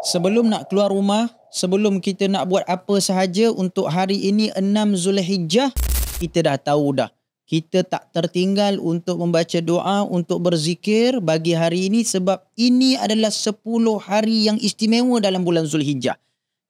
Sebelum nak keluar rumah, sebelum kita nak buat apa sahaja untuk hari ini 6 Zulhijjah, kita dah tahu dah. Kita tak tertinggal untuk membaca doa, untuk berzikir bagi hari ini sebab ini adalah 10 hari yang istimewa dalam bulan Zulhijjah.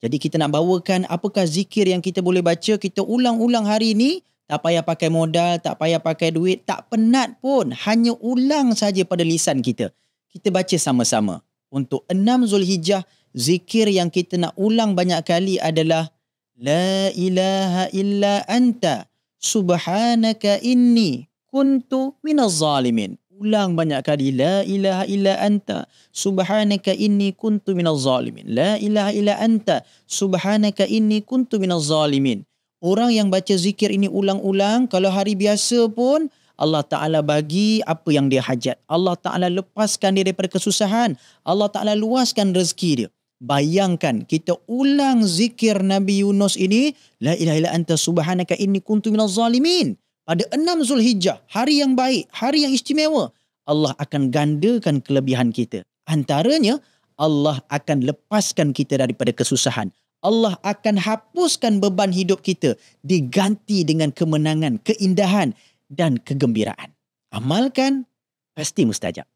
Jadi kita nak bawakan apakah zikir yang kita boleh baca, kita ulang-ulang hari ini. Tak payah pakai modal, tak payah pakai duit, tak penat pun. Hanya ulang saja pada lisan kita. Kita baca sama-sama. Untuk 6 Zulhijjah, zikir yang kita nak ulang banyak kali adalah La ilaha illa anta subhanaka inni kuntu minaz zalimin. Ulang banyak kali. La ilaha illa anta subhanaka inni kuntu minaz zalimin. La ilaha illa anta subhanaka inni kuntu minaz zalimin. Orang yang baca zikir ini ulang-ulang, kalau hari biasa pun Allah Ta'ala bagi apa yang dia hajat. Allah Ta'ala lepaskan dia daripada kesusahan. Allah Ta'ala luaskan rezeki dia. Bayangkan kita ulang zikir Nabi Yunus ini, La ilaha illa anta subhanaka inni kuntu minaz zalimin. Pada 6 Zulhijjah, hari yang baik, hari yang istimewa, Allah akan gandakan kelebihan kita. Antaranya, Allah akan lepaskan kita daripada kesusahan. Allah akan hapuskan beban hidup kita, diganti dengan kemenangan, keindahan dan kegembiraan. Amalkan, pasti mustajab.